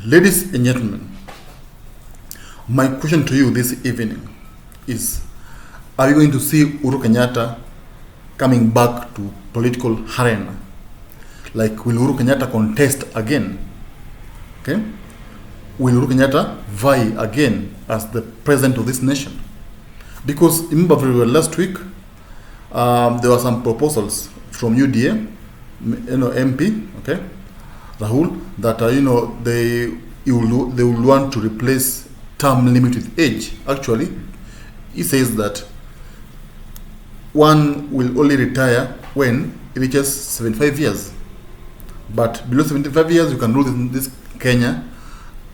Ladies and gentlemen, my question to you this evening is, are we going to see Uhuru Kenyatta coming back to political arena? Like, will Uhuru Kenyatta contest again? Okay? Will Uhuru Kenyatta vie again as the president of this nation? Because remember very well last week, there were some proposals from UDA, MP, okay, Rahul, that they will want to replace term limit with age. Actually, he says that one will only retire when it reaches 75 years. But below 75 years, you can rule this Kenya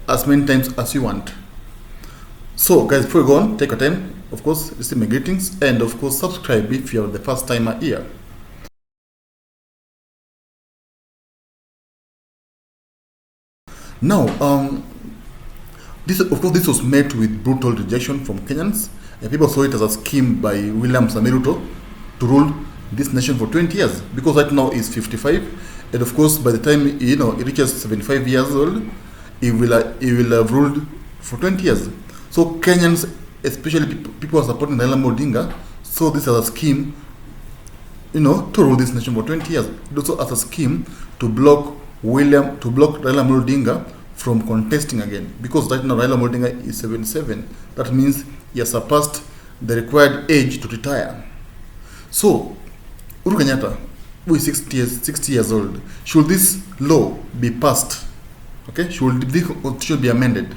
as many times as you want. So, guys, before we go on, take your time. Of course, receive my greetings, and of course, subscribe if you are the first timer here. Now, this was met with brutal rejection from Kenyans, and people saw it as a scheme by William Ruto to rule this nation for 20 years. Because right now he's 55, and of course, by the time he reaches 75 years old, he will have ruled for 20 years. So Kenyans, especially people who are supporting Raila Odinga, saw this as a scheme, to rule this nation for 20 years. Also as a scheme to block Raila Odinga from contesting again. Because right now Raila Odinga is 77. That means he has surpassed the required age to retire. So, Uhuru Kenyatta, who is 60 years old, should this law be passed? Okay, should be amended.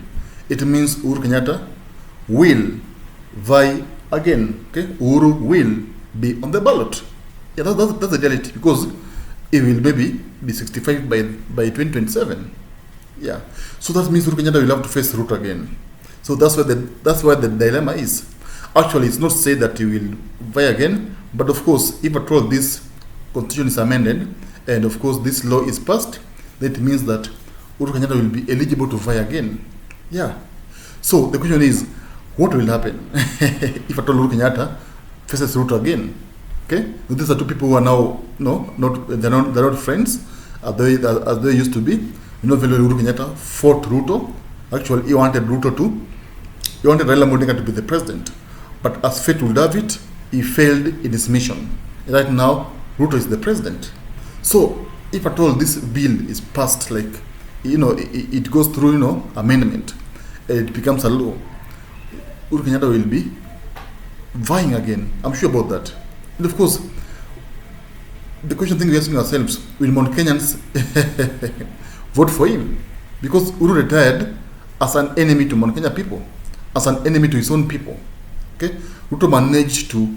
It means Uhuru Kenyatta will vie again. Okay, Uhuru will be on the ballot. Yeah, that's the reality, because he will maybe be 65 by 2027. Yeah, so that means Uhuru Kenyatta will have to face Ruto again. So that's where the dilemma is. Actually, it's not said that he will vie again, but of course, if at all this constitution is amended, and of course this law is passed, that means that Uhuru Kenyatta will be eligible to vie again. Yeah. So the question is, what will happen if at all Uhuru Kenyatta faces Ruto again? Okay, these are two people who are now they're not friends as they used to be. Uhuru Kenyatta fought Ruto. Actually, he wanted Raila Odinga to be the president, but as fate would have it, he failed in his mission. Right now, Ruto is the president. So, if at all this bill is passed, like it goes through amendment, and it becomes a law, Uhuru Kenyatta will be vying again. I'm sure about that. And of course, the question we're asking ourselves, will Mount Kenyans vote for him? Because Uhuru retired as an enemy to Mount Kenya people, as an enemy to his own people. Okay, Ruto managed to,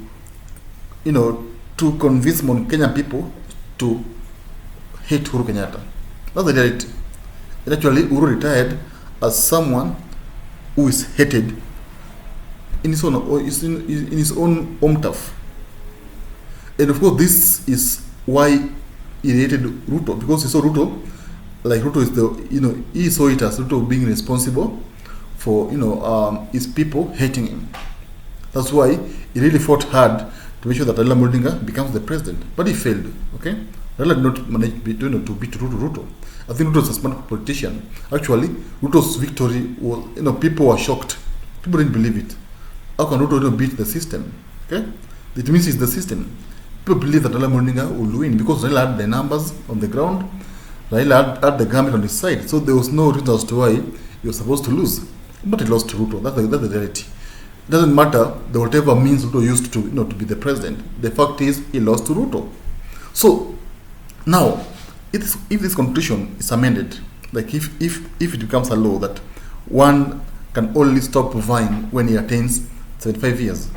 to convince Mount Kenya people to hate Uhuru Kenyatta. That's the reality. And actually, Uhuru retired as someone who is hated in his own home turf. And of course, this is why he hated Ruto, because he saw Ruto, like Ruto is he saw it as Ruto being responsible for, his people hating him. That's why he really fought hard to make sure that Raila Odinga becomes the president. But he failed, okay? Raila did not manage to beat Ruto. I think Ruto was a smart politician. Actually, Ruto's victory was, people were shocked. People didn't believe it. How can Ruto beat the system? Okay? It means it's the system. People believe that Raila Odinga will win because Raila had the numbers on the ground. Raila had the government on his side. So there was no reason as to why he was supposed to lose. But he lost to Ruto. That's the reality. It doesn't matter whatever means Ruto used to to be the president. The fact is he lost to Ruto. So now, if this constitution is amended, like if it becomes a law that one can only stop vying when he attains 75 years,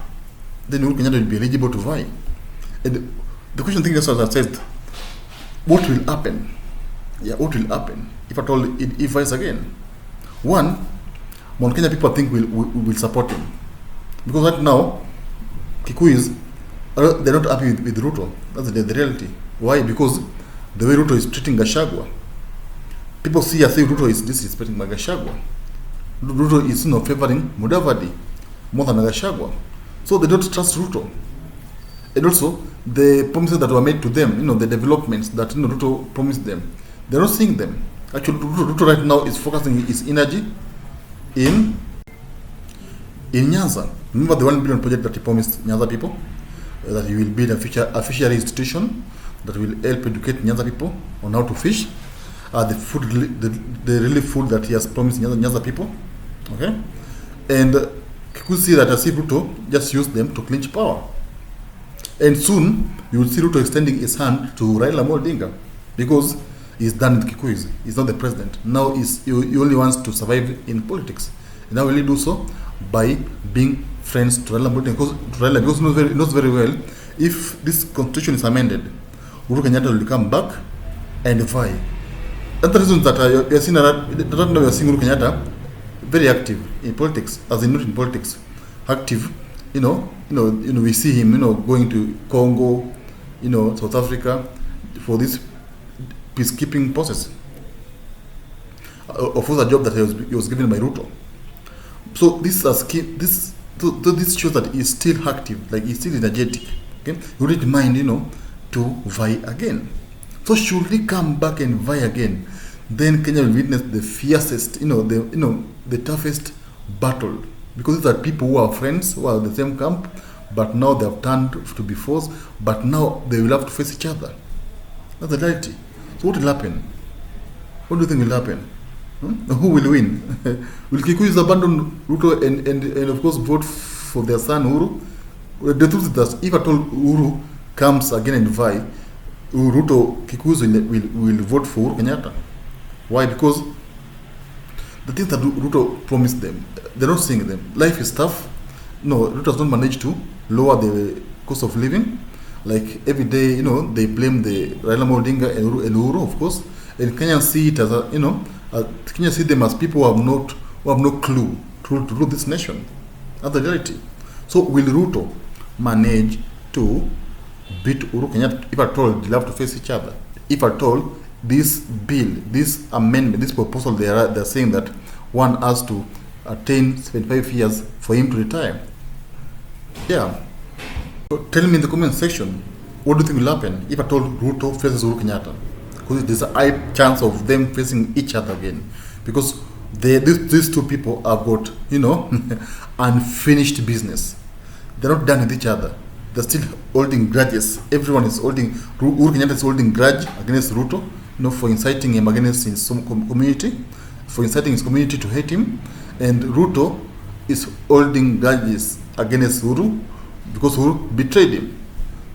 then Uhuru Kenyatta will be eligible to vie. And the question is, as I said, what will happen? Yeah, what will happen if at all he vies again? One, Mount Kenya people think will support him, because right now Kikuyus they're not happy with Ruto. That's the reality. Why? Because the way Ruto is treating Gachagua, people see as if Ruto is disrespecting Gachagua. Ruto is favoring Mudavadi more than Gachagua, so they don't trust Ruto. And also the promises that were made to them, the developments that Ruto promised them, they're not seeing them. Actually, Ruto right now is focusing his energy in Nyanza. Remember the 1 billion project that he promised Nyanza people, that he will build a fishery institution that will help educate Nyanza people on how to fish. The food, the relief food that he has promised Nyanza people. Okay, and you could see that as if Ruto just used them to clinch power. And soon you will see Ruto extending his hand to Raila Odinga, because he's done with Kikuyus. He's not the president. Now he only wants to survive in politics. And now will he do so by being friends to Raila Odinga, because he knows very well, if this constitution is amended, Uhuru Kenyatta will come back and vie. That's the reason that we are seeing Uhuru Kenyatta very active in politics, as in not in politics, active. We see him, going to Congo, South Africa, for this peacekeeping process. Of course, a job that he was given by Ruto. So this shows that he's still active, like he's still energetic. Okay, he wouldn't mind, to vie again. So should he come back and vie again, then Kenya will witness the fiercest, the toughest battle, because these are people who are friends, who are in the same camp, but now they have turned to be foes. But now they will have to face each other. That's the reality. So what will happen? What do you think will happen? Who will win? Will Kikuyus abandon Ruto and of course vote for their son Uhuru? Well, the truth is that if at all Uhuru comes again and vie, Kikuyus will vote for Uhuru Kenyatta. Why? Because the things that Ruto promised them, they're not seeing them. Life is tough. No, Ruto has not managed to lower the cost of living. Like every day, they blame the Raila Odinga and Uhuru, of course. And Kenyans see it as Kenyans see them as people who have no clue to rule this nation. That's the reality. So will Ruto manage to beat Uhuru Kenyatta if at all they have to face each other? If at all this bill, this amendment, this proposal, they're saying that one has to attain 75 years for him to retire. Yeah. So tell me in the comment section, what do you think will happen if at all Ruto faces Uhuru Kenyatta? Because there's a high chance of them facing each other again. Because these two people have got, unfinished business. They're not done with each other. They're still holding grudges. Everyone is holding, Uhuru Kenyatta is holding grudge against Ruto, for inciting him against his community, for inciting his community to hate him. And Ruto is holding grudges against Uhuru because Uhuru betrayed him.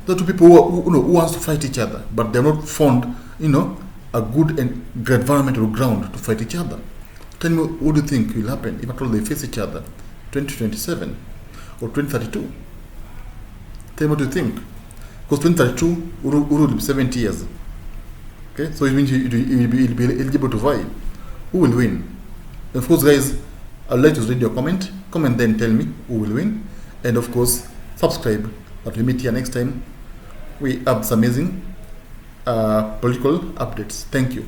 The two people who wants to fight each other, but they're not found, a good and environmental ground to fight each other. Tell me, what do you think will happen if at all they face each other, 2027 or 2032? Tell me what you think. Because 2032, Uhuru will be 70 years. Okay, so it means he'll be eligible to vie. Who will win? And of course, guys, I'd like to read your comment. Comment then, tell me who will win. And of course, subscribe. That we meet here next time. We have some amazing political updates. Thank you.